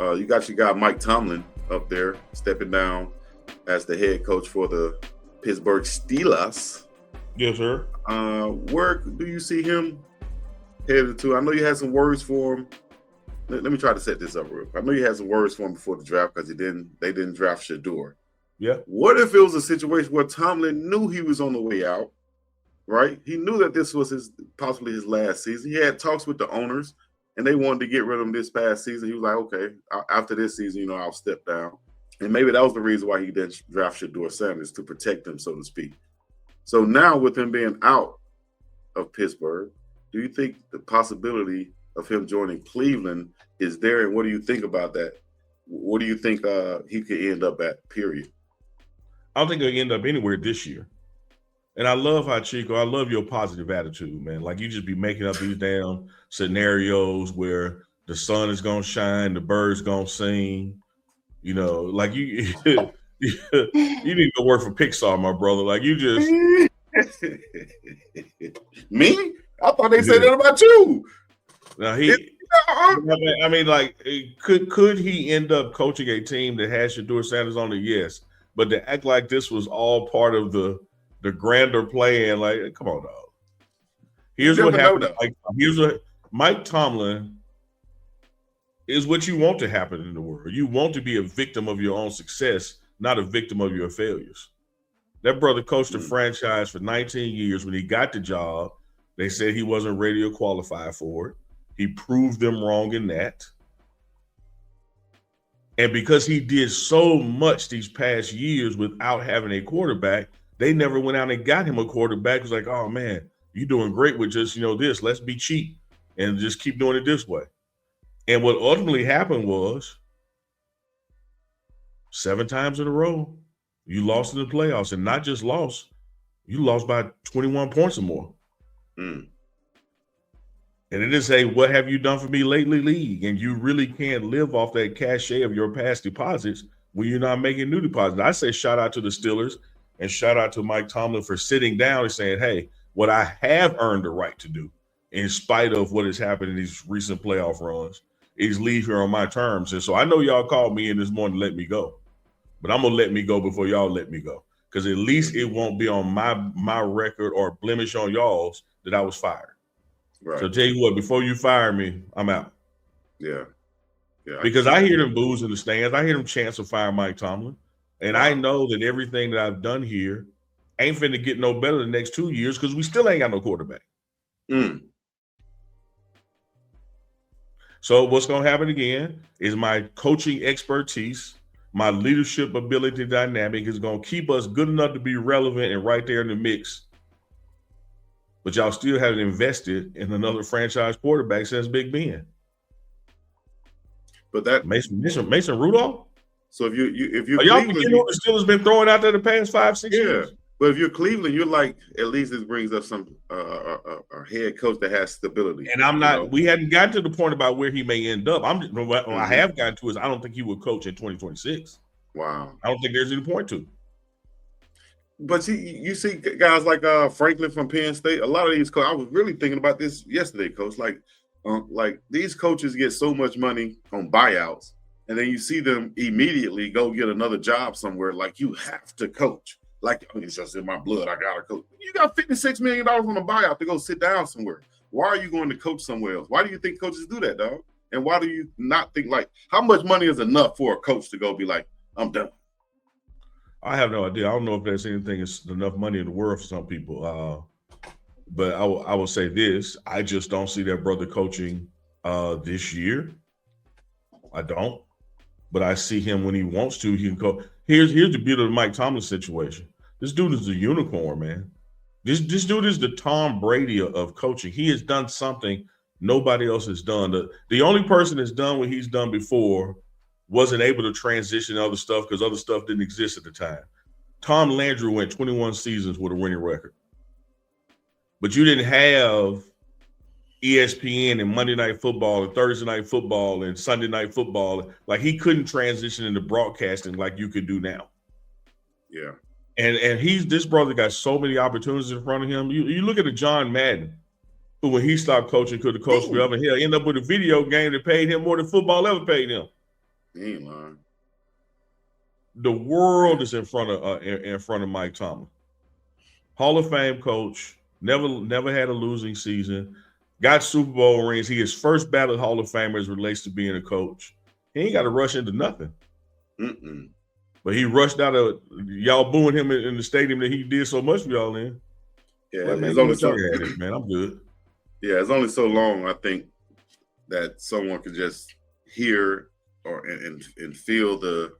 You got your guy Mike Tomlin up there stepping down as the head coach for the Pittsburgh Steelers. Yes, sir. Where do you see him headed to? I know you had some words for him. Let me try to set this up real quick. I know you had some words for him before the draft because they didn't draft Shedeur. Yeah. What if it was a situation where Tomlin knew he was on the way out, right? He knew that this was possibly his last season. He had talks with the owners, and they wanted to get rid of him this past season. He was like, okay, after this season, I'll step down. And maybe that was the reason why he didn't draft Shedeur Sanders, to protect him, so to speak. So now with him being out of Pittsburgh, do you think the possibility of him joining Cleveland is there? And what do you think about that? What do you think he could end up at, period? I don't think he'll end up anywhere this year. And I love how, Chico, I love your positive attitude, man. Like, you just be making up these damn scenarios where the sun is going to shine, the birds going to sing. Like you need to go work for Pixar, my brother. Like, you just me? I thought they said that about you. Now could he end up coaching a team that has Shedeur Sanders on it? Yes, but to act like this was all part of the grander plan, like, come on, dog. Here's what happened. Here's what Mike Tomlin is what you want to happen in the world. You want to be a victim of your own success, not a victim of your failures. That brother coached a franchise for 19 years. When he got the job, they said he wasn't ready or qualified for it. He proved them wrong in that. And because he did so much these past years without having a quarterback, they never went out and got him a quarterback. It was like, oh, man, you're doing great with just, this. Let's be cheap and just keep doing it this way. And what ultimately happened was 7 times in a row, you lost in the playoffs, and not just lost, you lost by 21 points or more. And it is a what have you done for me lately league, and you really can't live off that cachet of your past deposits when you're not making new deposits. I say shout out to the Steelers and shout out to Mike Tomlin for sitting down and saying, hey, what I have earned the right to do in spite of what has happened in these recent playoff runs is leave here on my terms. And so I know y'all called me in this morning to let me go, but I'm going to let me go before y'all let me go, because at least it won't be on my record or blemish on y'all's that I was fired. Right. So tell you what, before you fire me, I'm out. Yeah. Because I hear them boos in the stands. I hear them chants of fire Mike Tomlin. And I know that everything that I've done here ain't finna get no better the next 2 years because we still ain't got no quarterback. So what's going to happen again is my coaching expertise, my leadership ability dynamic is going to keep us good enough to be relevant and right there in the mix. But y'all still haven't invested in another franchise quarterback since Big Ben. But that Mason Rudolph. So if you are y'all forgetting what the Steelers been throwing out there the past 5-6 years? But if you're Cleveland, you're like, at least this brings up some a head coach that has stability. And I'm not. We hadn't gotten to the point about where he may end up. What I have gotten to is I don't think he would coach in 2026. Wow. I don't think there's any point to. But you see guys like Franklin from Penn State. A lot of these coaches. I was really thinking about this yesterday, Coach. Like these coaches get so much money on buyouts, and then you see them immediately go get another job somewhere. Like, you have to coach. Like, it's just in my blood. I got to coach. You got $56 million on a buyout to go sit down somewhere. Why are you going to coach somewhere else? Why do you think coaches do that, dog? And why do you not think, like, how much money is enough for a coach to go be like, I'm done? I have no idea. I don't know if there's anything is enough money in the world for some people. But I will say this. I just don't see that brother coaching this year. I don't. But I see him when he wants to. He can coach. Here's the beauty of the Mike Tomlin situation. This dude is a unicorn, man. This dude is the Tom Brady of coaching. He has done something nobody else has done. The only person that's done what he's done before wasn't able to transition other stuff because other stuff didn't exist at the time. Tom Landry went 21 seasons with a winning record. But you didn't have ESPN and Monday Night Football and Thursday Night Football and Sunday Night Football. Like, he couldn't transition into broadcasting like you could do now. Yeah. And this brother got so many opportunities in front of him. You look at a John Madden, who when he stopped coaching could have coached forever. He'll end up with a video game that paid him more than football ever paid him. He ain't lying. The world is in front of Mike Tomlin. Hall of Fame coach, never had a losing season, got Super Bowl rings. He is first ballot Hall of Famer as relates to being a coach. He ain't got to rush into nothing. Mm-mm. But he rushed out of y'all booing him in the stadium that he did so much for y'all in. Yeah, Like, man, it's only so. Man, I'm good. Yeah, it's only so long I think that someone could just hear or and feel the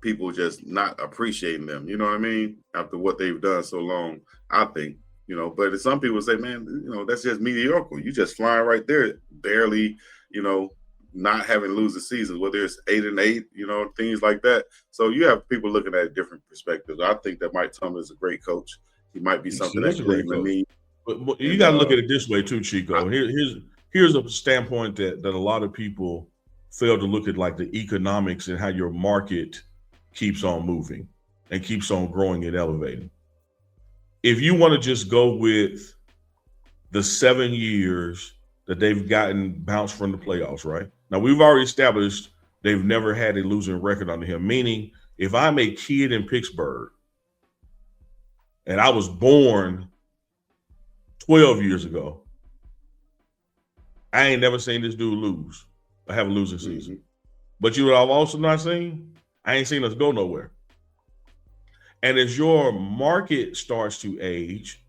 people just not appreciating them. You know what I mean? After what they've done so long, I think. But some people say, man, that's just mediocre. You just flying right there, barely, not having losing seasons, whether it's 8-8, things like that. So you have people looking at different perspectives. I think that Mike Tomlin is a great coach. He might be something that Cleveland needs. But you got to look at it this way too, Chico. Here's a standpoint that a lot of people fail to look at, like the economics and how your market keeps on moving and keeps on growing and elevating. If you want to just go with the 7 years that they've gotten bounced from the playoffs, right? Now, we've already established they've never had a losing record under him, meaning if I'm a kid in Pittsburgh and I was born 12 years ago, I ain't never seen this dude lose or have a losing season. Mm-hmm. But you know what I've also not seen? I ain't seen us go nowhere. And as your market starts to age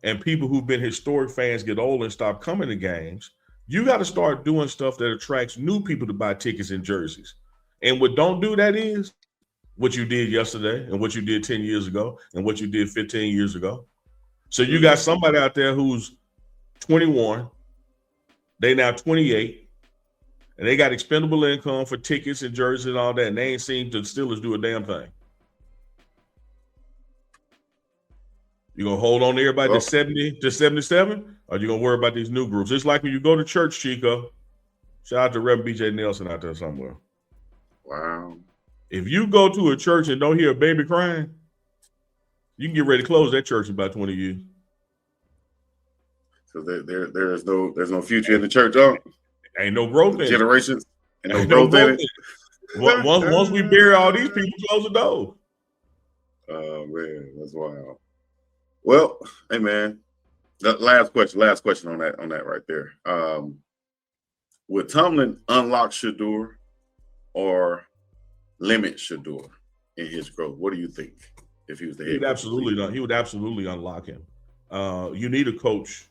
and people who've been historic fans get old and stop coming to games, you got to start doing stuff that attracts new people to buy tickets and jerseys. And what don't do that is what you did yesterday and what you did 10 years ago and what you did 15 years ago. So you got somebody out there who's 21, they now 28, and they got expendable income for tickets and jerseys and all that, and they ain't seen the Steelers do a damn thing. You gonna hold on to everybody to 70 to 77, or you gonna worry about these new groups? It's like when you go to church, Chico. Shout out to Reverend B.J. Nelson out there somewhere. Wow. If you go to a church and don't hear a baby crying, you can get ready to close that church in about 20 years. So there's no future in the church, huh? Ain't no growth in generations. Ain't no growth in it. Once we bury all these people, close the door. Oh man, that's wild. Well, hey man, the last question on that right there. Would Tomlin unlock Shedeur or limit Shedeur in his growth? What do you think? If he was the head coach? He would absolutely unlock him. You need a coach.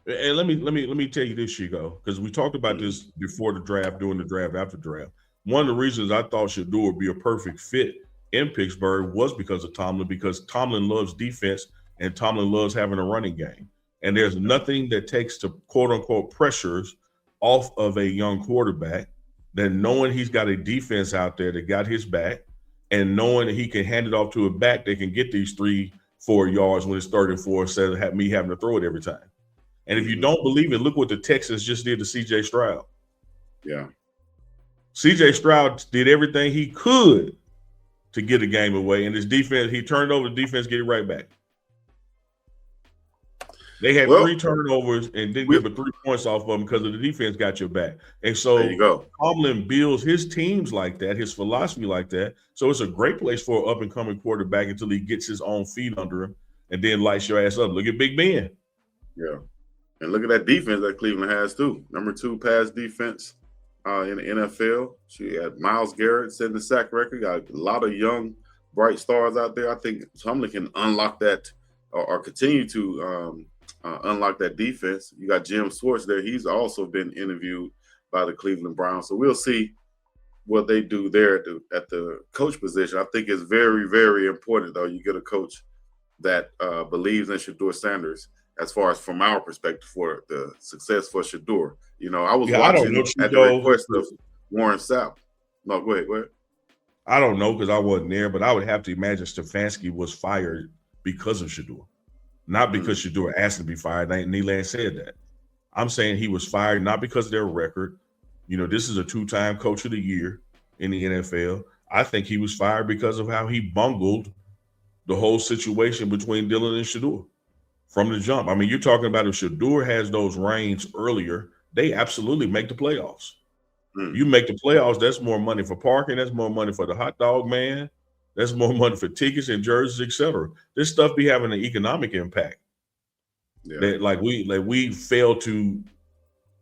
And let me tell you this, Chico, because we talked about this before the draft, during the draft, after the draft. One of the reasons I thought Shedeur would be a perfect fit in Pittsburgh was because of Tomlin, because Tomlin loves defense and Tomlin loves having a running game. And there's nothing that takes the quote unquote pressures off of a young quarterback than knowing he's got a defense out there that got his back and knowing that he can hand it off to a back that can get these 3-4 yards when it's 3rd and 4 instead of me having to throw it every time. And if you don't believe it, look what the Texans just did to C.J. Stroud. Yeah. C.J. Stroud did everything he could to get a game away. And his defense, he turned over the defense, get it right back. They had 3 turnovers and didn't get but 3 points off of them because of the defense got your back. And so there you go. Tomlin builds his teams like that, his philosophy like that. So it's a great place for an up-and-coming quarterback until he gets his own feet under him and then lights your ass up. Look at Big Ben. Yeah. And look at that defense that Cleveland has, too. Number 2 pass defense in the NFL. She had Myles Garrett setting the sack record. Got a lot of young, bright stars out there. I think Tomlin can unlock that or continue to unlock that defense. You got Jim Schwartz there. He's also been interviewed by the Cleveland Browns. So we'll see what they do there at the coach position. I think it's very, very important, though. You get a coach that believes in Shedeur Sanders. As far as from our perspective for the success for Shedeur. I was watching at the request of Warren Sapp. No, go ahead. I don't know because I wasn't there, but I would have to imagine Stefanski was fired because of Shedeur. Not because Shedeur asked to be fired. Nyland said that. I'm saying he was fired not because of their record. This is a 2-time coach of the year in the NFL. I think he was fired because of how he bungled the whole situation between Dillon and Shedeur. From the jump. I mean, you're talking about if Shedeur has those reins earlier, they absolutely make the playoffs. You make the playoffs, that's more money for parking, that's more money for the hot dog man, that's more money for tickets and jerseys, etc. This stuff be having an economic impact. Yeah. That we fail to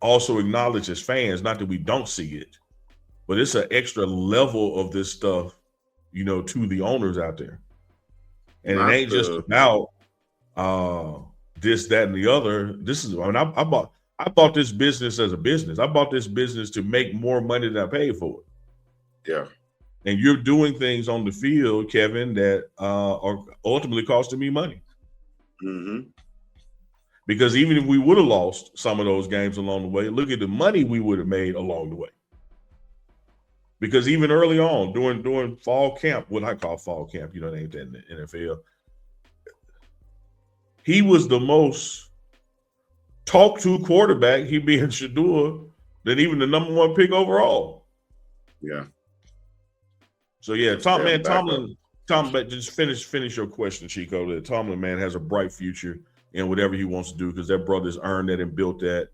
also acknowledge as fans, not that we don't see it, but it's an extra level of this stuff, to the owners out there. And it ain't just about this, that, and the other. I bought this business as a business. I bought this business to make more money than I paid for it. Yeah. And you're doing things on the field, Kevin, that are ultimately costing me money. Mm-hmm. Because even if we would have lost some of those games along the way, look at the money we would have made along the way. Because even early on, during fall camp, what I call fall camp, it ain't that in the NFL, he was the most talked to quarterback, he being Shedeur, than even the number 1 pick overall. Yeah. So yeah, Tomlin, just finish your question, Chico. That Tomlin, man, has a bright future in whatever he wants to do, because that brother's earned that and built that.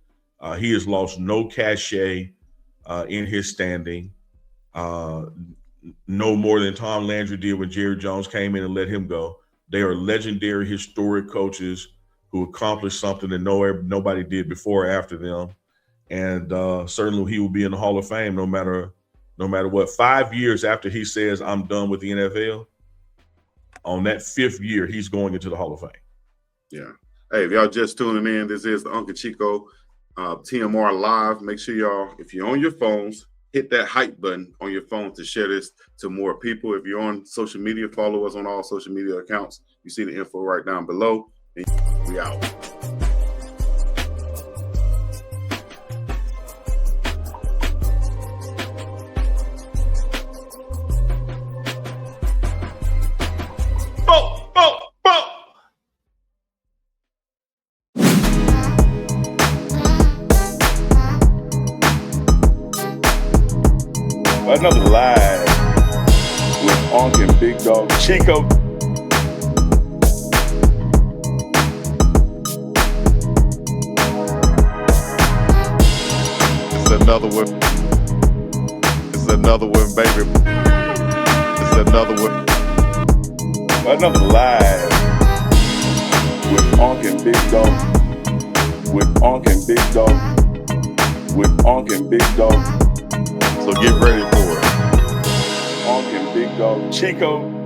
He has lost no cachet in his standing. No more than Tom Landry did when Jerry Jones came in and let him go. They are legendary, historic coaches who accomplished something that nobody did before or after them. And certainly he will be in the Hall of Fame no matter what. 5 years after he says, I'm done with the NFL, on that 5th year, he's going into the Hall of Fame. Yeah. Hey, if y'all just tuning in, this is the Uncle Chico TMR Live. Make sure y'all, if you're on your phones, hit that hype button on your phone to share this to more people. If you're on social media, follow us on all social media accounts. You see the info right down below. And we out. Another live with Unc and Big Dog Chico. It's another one. It's another one, baby. It's another one. Another live with Unc and Big Dog. With Unc and Big Dog. With Unc and Big Dog. So get ready for it. Unc and Big Dog Chico.